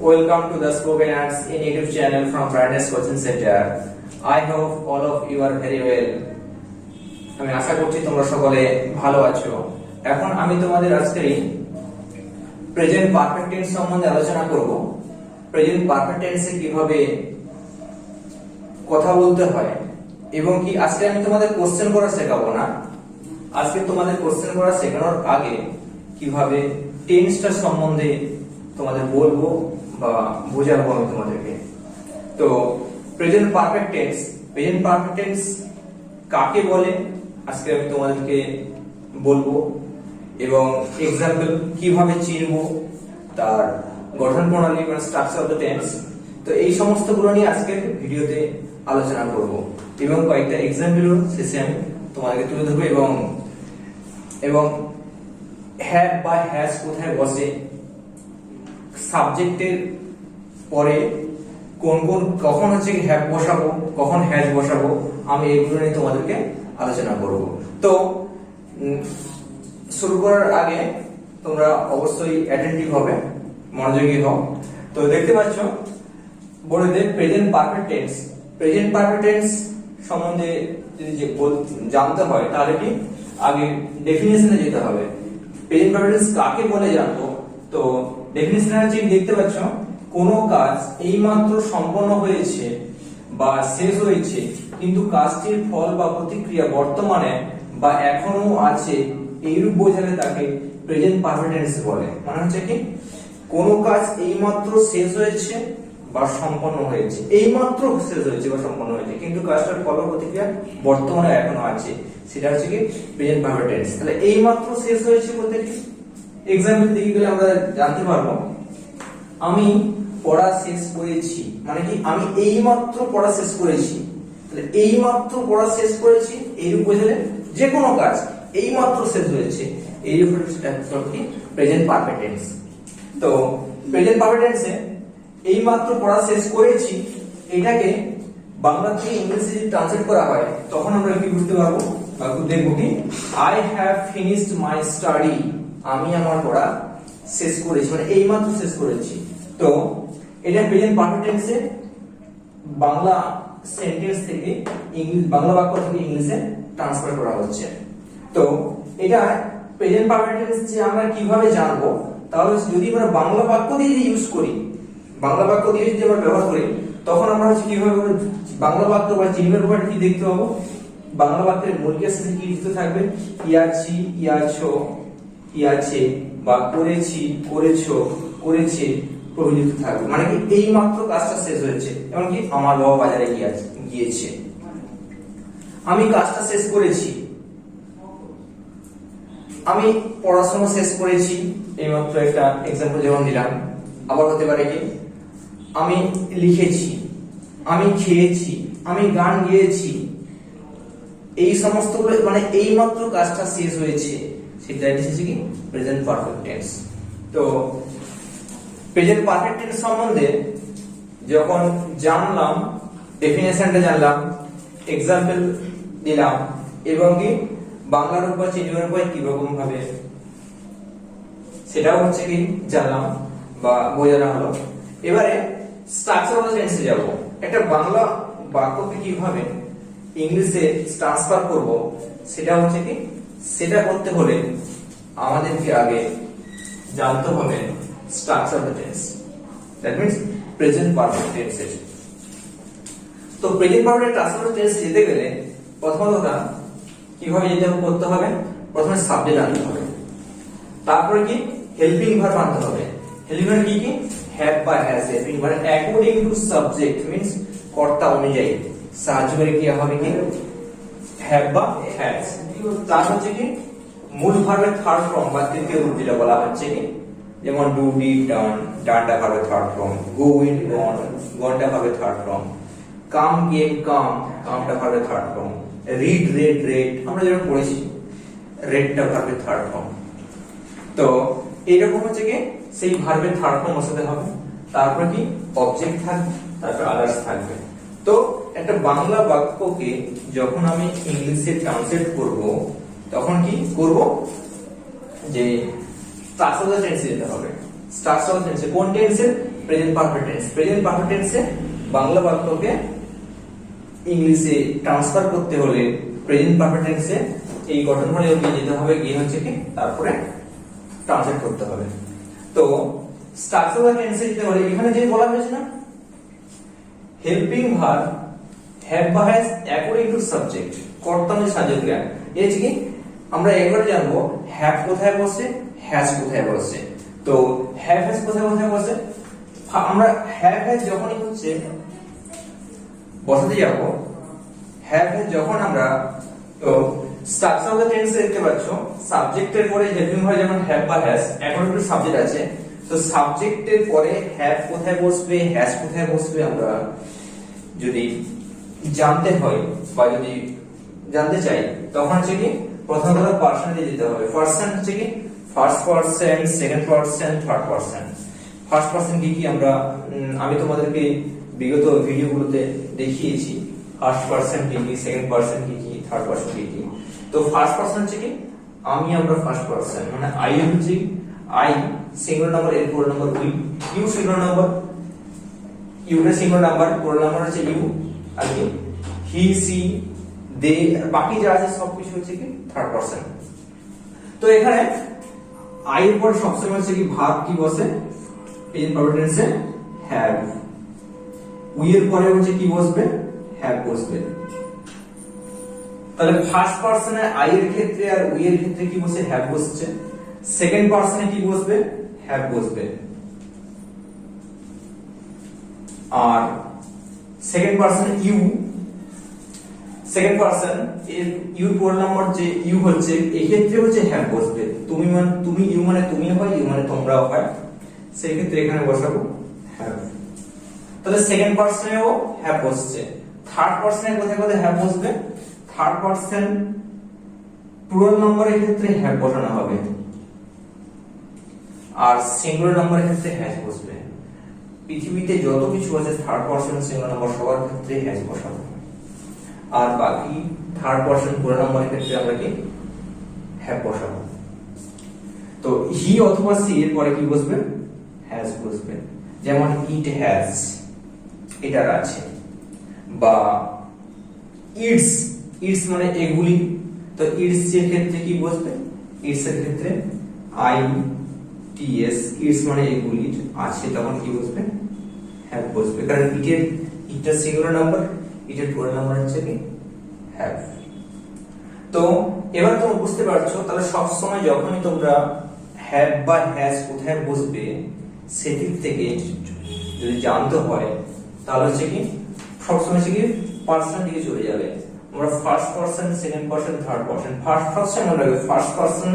Welcome to the Spoken Arts in YouTube channel from Brightness Coaching Center. I hope all of you are very well. আমি আশা করছি তোমরা সকলে ভালো আছো। এখন আমি তোমাদের আজকে প্রেজেন্ট পারফেক্ট টেন্স সম্বন্ধে আলোচনা করব। প্রেজেন্ট পারফেক্ট টেন্সে কিভাবে কথা বলতে হয় এবং কি আজকে আমি তোমাদের কোশ্চেন করা শেখাবো না। আজকে তোমাদের কোশ্চেন করা শেখানোর আগে কিভাবে টেন্সটা সম্বন্ধে তোমাদের বলবো বা বোঝাবো আমি তোমাদেরকে। তো প্রেজেন্ট পারফেক্ট টেন্স কাকে বলে আজকে আমি তোমাদেরকে বলবো এবং এক্সাম্পল কিভাবে চিনবো, তার গঠন প্রণালী মানে স্ট্রাকচার অফ দ্য টেন্স। তো এই সমস্ত গুলো নিয়ে আজকের ভিডিওতে আলোচনা করব এবং কয়েকটা এক্সাম্পল শেষে আমি তোমাদেরকে তুলে ধরবো এবং হ্যাভ বা হ্যাজ কোথায় বসে, সাবজেক্টের পরে কখন হচ্ছে হ্যাভ বসাবো, কখন হ্যাজ বসাবো, আমি এগুলো নিয়ে তোমাদেরকে আলোচনা করব। তো শুরু করার আগে তোমরা অবশ্যই অ্যাটেন্টিভ হবে, মনোযোগী হও। তো দেখতে পাচ্ছ বোর্ডে প্রেজেন্ট পারফেক্ট টেন্স সম্বন্ধে যদি জানতে হয় তাহলে কি আগে ডেফিনিশনে যেতে হবে। প্রেজেন্ট পারফেক্ট টেন্স কাকে বলে জানবো। তো ডেফিনিশনে হচ্ছে দেখতে পাচ্ছ কোনো কাজ এইমাত্র সম্পন্ন হয়েছে বা শেষ হয়েছে কিন্তু কাজটির ফল বা প্রতিক্রিয়া বর্তমানে বা এখনো আছে, এইরূপ বোঝালে তাকে প্রেজেন্ট পারফেক্ট টেন্স বলে। মানে হচ্ছে কি কোনো কাজ এইমাত্র শেষ হয়েছে বা সম্পন্ন হয়েছে, এইমাত্র শেষ হয়েছে বা সম্পন্ন হয়েছে কিন্তু কাজটার ফল বা প্রতিক্রিয়া বর্তমানে এখনো আছে, সেটা হচ্ছে কি প্রেজেন্ট পারফেক্ট টেন্স। তাহলে এইমাত্র শেষ হয়েছে বলতে কি এক্সাম্পল দিকে গেলে আমরা জানতে পারবো আমি পড়া শেষ করেছি, মানে কি আমি এইমাত্র পড়া শেষ করেছি। তাহলে এইমাত্র পড়া শেষ করেছি এইরূপ বোঝালে যে কোনো কাজ এইমাত্র শেষ হয়েছে, এইরূপ কি প্রেজেন্ট পারফেক্ট টেন্স। তো প্রেজেন্ট পারফেক্ট টেন্সে এইমাত্র পড়া শেষ করেছি এটাকে বাংলা থেকে ইংলিশে যদি ট্রান্সলেট করা হয় তখন আমরা কি বুঝতে পারবো বা দেখবো কি I have finished my study, আমি আমার পড়া শেষ করেছি, মানে এইমাত্র শেষ করেছি। তো এটা প্রেজেন্ট পারফেক্ট টেন্সে বাংলা সেন্টেন্স থেকে বাংলা বাক্য থেকে ইংলিশে ট্রান্সফার করা হচ্ছে। তো এটা প্রেজেন্ট পারফেক্ট টেন্স যে আমরা কিভাবে জানবো, তাহলে যদি আমরা বাংলা বাক্য দিয়ে যদি ইউজ করি, বাংলা বাক্য দিয়ে যদি আমরা ব্যবহার করি তখন আমরা হচ্ছে কিভাবে বাংলা বাক্য বা চিহ্নের উপর কি দেখতে পাবো। বাংলা বাক্যের মূলকের সাথে কি যুক্ত থাকবে, ইয়াছি, ইয়াছো, ইয়াছে বা করেছি, করেছো, করেছে প্রভৃতি থাকবে। মানে কি এই মাত্র কাজটা শেষ হয়েছে, এমনকি আমার বাবা বাজারে গিয়েছে, আমি কাজটা শেষ করেছি, আমি পড়াশোনা শেষ করেছি, এইমাত্র একটা এক্সাম্পল যেমন দিলাম। আবার হতে পারে কি আমি লিখেছি, আমি খেয়েছি, আমি গান গেয়েছি, এই সমস্ত মানে এইমাত্র কাজটা শেষ হয়েছে, সেটা হচ্ছে কি প্রেজেন্ট পারফেক্ট টেন্স। তো প্রেজেন্ট পারফেক্ট টেন্স সম্বন্ধে যখন জানলাম, ডেফিনেশনটা জানলাম, এক্সাম্পল দিলাম এবং কি বাংলার উপর চিহ্নের উপর কি রকম ভাবে সেটাও হচ্ছে কি জানলাম বা বোঝানো হলো। এবারে স্ট্রাকচার অফ দ্য টেন্সে যাব। একটা বাংলা বাক্যকে কিভাবে ইংলিশে ট্রান্সফার করব সেটা হচ্ছে কি, সেটা করতে হলে আমাদেরকে আগে জানতে হবে structure of the tense, that means present perfect টেন্সের। তো প্রেজেন্ট পারফেক্ট ট্রান্সফার টেন্স যেতে গেলে প্রথমত কিভাবে যেতে করতে হবে, প্রথমে সাবজেক্ট আনতে হবে, তারপরে কি হেল্পিং ভার্ব আনতে হবে। হেল্পিং ভার্ব কি কি হ্যাভ বা has, helping verb according to subject means কর্তা অনুযায়ী সাহায্যকারী কি হবে কি হ্যাভ বা হ্যাজ। তার হচ্ছে কি মূল ভার্বের থার্ড ফর্ম বা তৃতীয় রূপ যেটা বলা হচ্ছে কি, যেমন ডু, ডিড, ডান, ডানটা ভার্বের থার্ড ফর্ম, গো, উইন্ড, গন, গনটা ভার্বের থার্ড ফর্ম, কাম, কেম, কাম, কামটা ভার্বের third form, read, red, red আমরা যেটা পড়েছি, রেডটা ভার্বের থার্ড ফর্ম। তো এইরকম হচ্ছে কি সেই ভার্বের থার্ড ফর্ম বসাতে হবে, তারপর কি অবজেক্ট থাকবে, তারপর আদার্স থাকবে। তো একটা বাংলা বাক্যকে যখন আমি ইংলিশে ট্রান্সলেট করব তখন কি করব যে স্ট্রাকচার অফ দ্য টেন্সে যেতে হবে। স্ট্রাকচারাল টেন্সে কোন টেন্সে? Present perfect tense. Present perfect টেন্সে বাংলা বাক্যকে ইংলিশে ট্রান্সফার করতে হলে প্রেজেন্ট পারফেক্ট টেন্সে এই গঠন হলে যেতে হবে, গিয়ে হচ্ছে কি তারপরে ট্রান্সলেট করতে হবে। তো স্ট্রাকচারাল টেন্সে যেতে হলে এখানে যে বলা হয়েছে না, হেল্পিং ভার্ব হ্যাভ বা হ্যাজ অ্যাকর্ডিং টু সাবজেক্ট, কর্তা মানে সাহায্য ক্রিয়া। এই কি আমরা একবারে জানবো হ্যাভ কোথায় বসে, হ্যাজ কোথায় বসে। তো হ্যাভ হ্যাজ কোথায় কোথায় বসে? আমরা হ্যাভ হ্যাজ যখনই হচ্ছে বসাতে যাব, হ্যাভ হ্যাজ যখন আমরা, তো স্ট্রাকচারাল টেন্সে দেখতে পাচ্ছ সাবজেক্টের পরে হেল্পিং ভার্ব যেমন হ্যাভ বা হ্যাজ অ্যাকর্ডিং টু সাবজেক্ট আছে। তো সাবজেক্টের পরে হ্যাভ কোথায় বসবে, হ্যাজ কোথায় বসবে আমরা যদি জানতে হয় বা যদি জানতে চাই, তখন হচ্ছে কি প্রথম কথা পার্সনে যেতে হবে। পার্সন হচ্ছে কি first person, second person, third person. First person কি কি আমরা আমি তোমাদেরকে বিগত ভিডিওগুলোতে দেখিয়েছি। ফার্স্ট পার্সন কি কি, সেকেন্ড পার্সন কি কি, থার্ড পার্সন কি কি। তো ফার্স্ট পার্সন হচ্ছে কি আমি, আমরা ফার্স্ট পার্সন মানে আই হচ্ছে আই সিঙ্গুলার নাম্বার, এর পুরো number we, you singular number, ইউটা সিঙ্গুলার নাম্বার, পুরো নাম্বার হচ্ছে ইউ, আর কি হি সি দে, বাকি যা আছে সবকিছু হচ্ছে কি থার্ড পার্সন। তো এখানে আই এর পর সবসময় হচ্ছে কি ভার্ব কি বসে, প্রেজেন্ট পারফেক্ট টেন্সে হ্যাভ। উই এর পরে হচ্ছে কি বসবে, হ্যাভ বসবে। তাহলে ফার্স্ট পার্সনে আই এর ক্ষেত্রে আর উই এর ক্ষেত্রে কি বসে, হ্যাভ বসছে। সেকেন্ড পার্সনে কি বসবে, হ্যাভ বসবে। আর second person you, second person এর ইউ পুরো নাম্বার যে ইউ হচ্ছে এই ক্ষেত্রে হচ্ছে হ্যাভ বসবে। তুমি মানে তুমি, ইউ মানে তুমি হয়, ইউ মানে তোমরাও হয়, সেই ক্ষেত্রে এখানে বসাবো হ্যাভ। তাহলে সেকেন্ড পার্সনেও হ্যাভ বসছে। থার্ড পার্সনে কোথায় কোথায় হ্যাভ বসবে? থার্ড পার্সন পুরো নাম্বারের ক্ষেত্রে হ্যাভ বসানো হবে, আর সিঙ্গুলার নাম্বারের ক্ষেত্রে হ্যাজ বসবে। পৃথিবীতে যত কিছু আছে থার্ড পার্সন সিঙ্গুলার নাম্বার সবার ক্ষেত্রে হ্যাজ বসাবো, আর বাকি থার্ড পার্সন পুরো নাম্বারের ক্ষেত্রে আমরা কি হ্যাভ বসাবো। তো হি অথবা সি এর পরে কি বসবে, হ্যাজ বসবে। যেমন ইট হ্যাজ, এটার আছে, বা ইটস, ইটস মানে এগুলি, তো ইটস এর ক্ষেত্রে কি বসবে, ইটস এর ক্ষেত্রে আই টিএস, ইটস মানে এগুলি আছে, তখন কি বসবে, হ্যাভ বসবে। কারণ ইটটা সিঙ্গুলার নাম্বার, ইটের পুরো নাম্বার হচ্ছে কি হ্যাভ। তো এবার তোমরা বুঝতে পারছো, তাহলে সব সময় যখনই তোমরা হ্যাভ বা হ্যাজ কোথায় বসবে সেদিক থেকে যদি জানতে হয়, তাহলে হচ্ছে কি সবসময় হচ্ছে কি পার্সন দিকে চলে যাবে। আমরা first person, second person, third person. First person মনে রাখবে, ফার্স্ট পার্সন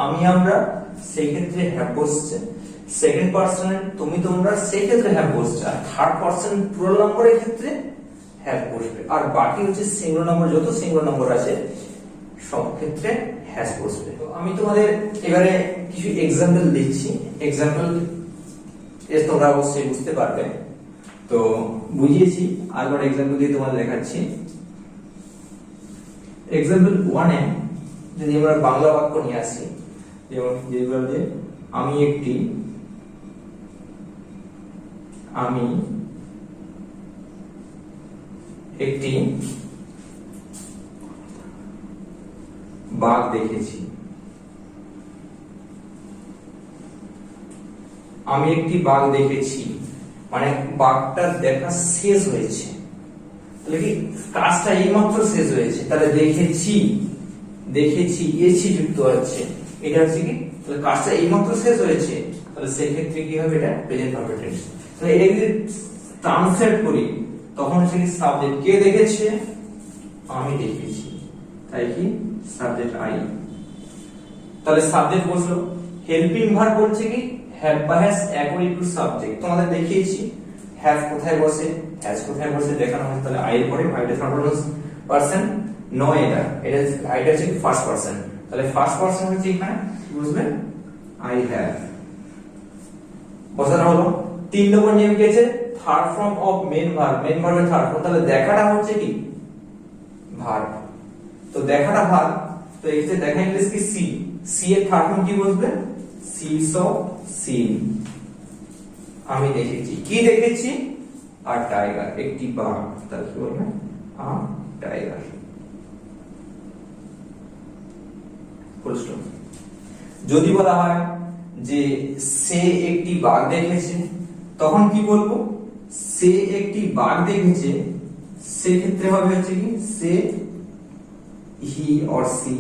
আমি, আমরা, সেই ক্ষেত্রে হ্যাভ বসছে। সেকেন্ড পার্সন তুমি, তোমরা, সেই ক্ষেত্রে হ্যাভ বসছে। আর থার্ড পার্সন পুরো নাম্বারের ক্ষেত্রে হ্যাভ বসবে। আর বাকি হচ্ছে সিঙ্গুলার নাম্বার, যত সিঙ্গুলার নাম্বার আছে সব ক্ষেত্রে হ্যাজ বসবে। তো আমি তোমাদের এবারে কিছু এক্সাম্পল দিচ্ছি, এক্সাম্পল তোমরা অবশ্যই বুঝতে পারবে। তো বুঝিয়েছি, আরেকবার এক্সাম্পল দিয়ে তোমাদের দেখাচ্ছি। এক্সাম্পল 1 এ যদি আমরা বাংলা বাক্য নিয়ে আসি, যেমন যেভাবে আমি একটি বাঘ দেখেছি। আমি একটি বাঘ দেখেছি মানে বাঘটা দেখা শেষ হয়েছে, তাহলে কি কাজটা এইমাত্র শেষ হয়েছে। তাহলে দেখেছি, দেখেছি এসি যুক্ত আছে, এটা হচ্ছে কি তাহলে কাজটা এইমাত্র শেষ হয়েছে। তাহলে সেই ক্ষেত্রে কি হবে, এটা প্রেজেন্ট পারফেক্ট টেন্স। তাহলে এটা যদি ট্রান্সলেট করি তখন হচ্ছে কি সাবজেক্ট কে দেখেছে, আমি দেখেছি, তাই কি সাবজেক্ট আই। তাহলে সাবজেক্ট বসলো। হেল্পিং ভার্ব বলছে কি হ্যাভ বা হ্যাজ অ্যাকর্ডিং টু সাবজেক্ট। তোমাদের দেখিয়েছি হ্যাভ কোথায় বসে, হ্যাজ কোথায় বসে দেখানো হয়েছে। তাহলে আই এর পরে ভার্বের থার্ড পারসন নয়, এটা হচ্ছে ফার্স্ট পারসন। তাহলে ফার্স্ট পারসন হচ্ছে এখানে কি বুঝবে, আই হ্যাভ বসানো হলো। 3 নম্বর নিয়ম কি আছে, third form of main verb, main ভার্বের থার্ড ফর্ম। তাহলে দেখাটা হচ্ছে কি ভার্ব, তো দেখাটা ভার্ব। তো এই যে দেখা ইংলিশ কি সি, সি এর থার্ড ফর্ম কি বসবে, সি সো সিন, আমি দেখেছি, কি দেখেছি? আর টাইগার, একটি বাঘ, তাহলে কি বলবে? A tiger. যদি বলা হয় যে সে একটি বাঘ দেখেছে, তখন কি বলবো? সে একটি বাঘ দেখেছে, সেক্ষেত্রে হবে হচ্ছে কি সে, হি অর সি,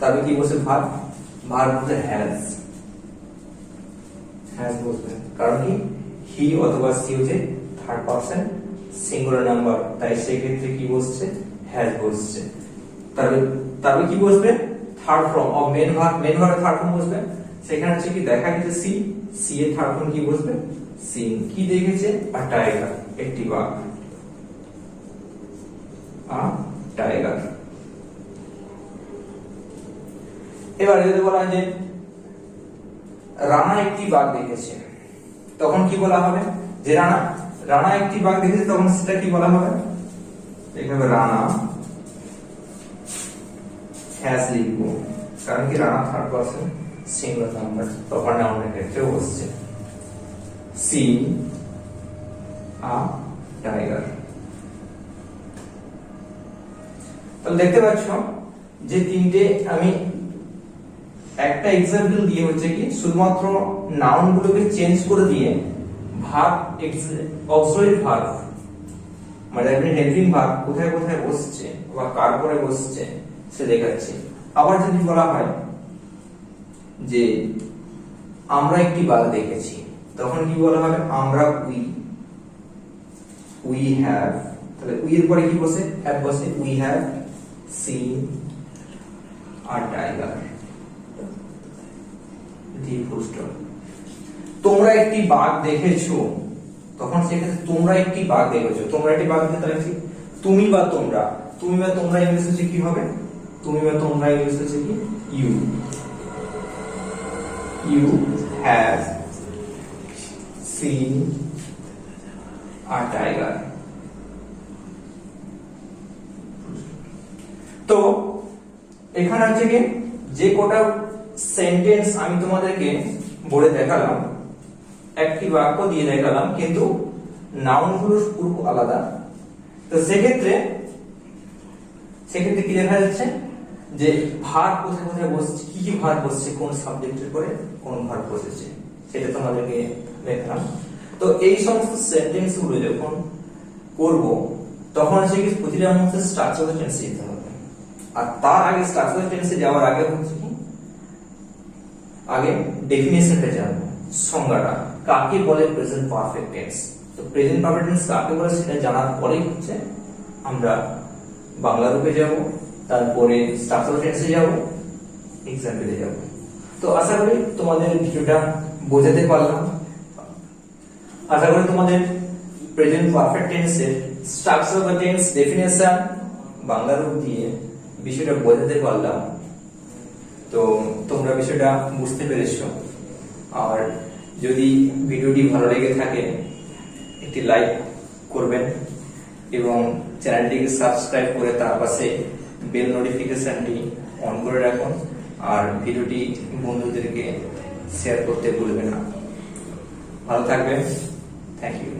তবে কি বলছে? ভার্ব, ভার্ব বলতে হ্যাজ, হ্যাজ বলবে, কারণ কি হি অথবা সি হচ্ছে থার্ড পারসন সিঙ্গুলার নাম্বার, তাই সেক্ষেত্রে কি বসছে? হ্যাজ বসছে। তবে কি বসবে? Third form of main verb, main ভার্বের থার্ড ফর্ম বসবে, সেখানে হচ্ছে কি দেখা গেছে সি, সি এর থার্ড ফর্ম কি বসবে? সিন, কি দেখেছে? আ টাইগার, একটি বাঘ, আ টাইগার। এবার যদি বলা হয় যে রানা একটি বাঘ দেখেছে, তখন কি বলা হবে? যে রানা একটি বাঘ দেখেছে, তখন সেটা কি বলা হবে? এখানে রানা হ্যাজ লিখবো, কারণ কি Rana third person singular number, proper নাউনের ক্ষেত্রে বসছে। C a tiger. তাহলে দেখতে পাচ্ছ যে তিনটে আমি একটা এক্সাম্পল দিয়ে হচ্ছে কি শুধুমাত্র নাউন গুলোকে চেঞ্জ করে দিয়ে ভার্ব, অক্সিলারি ভার্ব মানে আপনি হেল্পিং ভার্ব কোথায় কোথায় বসছে বা কার পরে বসছে সে দেখাচ্ছি। আবার যদি বলা হয় যে আমরা একটি বাঘ দেখেছি, তখন কি বলা হবে? আমরা উই হ্যাভ, তাহলে উই এর পরে কি বসে? হ্যাভ বসে, we have seen a tiger. তোমরা একটি বাঘ দেখেছো, তখন সেক্ষেত্রে তোমরা একটি বাঘ দেখেছো, তোমরা একটি বাঘ দেখে, তাহলে তুমি বা তোমরা, তুমি বা তোমরা ইংলিশ হচ্ছে কি হবে? তুমি বা তোমরা ইংলিশ হচ্ছে কি? You, you have seen a tiger. তো এখানে হচ্ছে কি যে কোটা সেন্টেন্স আমি তোমাদেরকে বলে দেখালাম, একটি বাক্য দিয়ে দেখালাম, কিন্তু নাউন গুলো পুরো আলাদা। তো সেক্ষেত্রে কি দেখা যাচ্ছে যে ভার্ব কোথায় কোথায় বসছে, কি কি ভার্ব বসছে, কোন সাবজেক্টের পরে কোন ভার্ব বসেছে, সেটা তোমাদেরকে দেখালাম। তো এই সমস্ত সেন্টেন্স গুলো যখন করব, তখন হচ্ছে কি প্রতিটা মধ্যে স্ট্রাকচারাল টেন্সে যেতে হবে। আর তার আগে স্ট্রাকচারাল টেন্সে যাওয়ার আগে হচ্ছে কি আগে ডেফিনেশনটা জানবো, সংজ্ঞাটা কাকে বলে প্রেজেন্ট পারফেক্ট টেন্স। তো প্রেজেন্ট পারফেক্ট টেন্স কাকে বলে সেটা জানার পরেই হচ্ছে আমরা বাংলা রূপে যাব, তারপরে স্ট্রাকচারাল টেন্সে যাব, এক্সাম্পলে যাব। তো আশা করি তোমাদের ভিডিওটা বোঝাতে পারলাম, আশা করি তোমাদের প্রেজেন্ট পারফেক্ট টেন্সের স্ট্রাকচারাল টেন্স, ডেফিনেশন, বাংলা রূপ দিয়ে বিষয়টা বোঝাতে পারলাম। তো তোমরা বিষয়টা বুঝতে পেরেছো। আর যদি ভিডিওটি ভালো লেগে থাকে একটি লাইক করবেন এবং চ্যানেলটিকে সাবস্ক্রাইব করে তার পাশে বেল নোটিফিকেশনটি অন করে রাখুন। আর ভিডিওটি বন্ধুদেরকে শেয়ার করতে ভুলবেন না। ভালো থাকবেন। Thank you.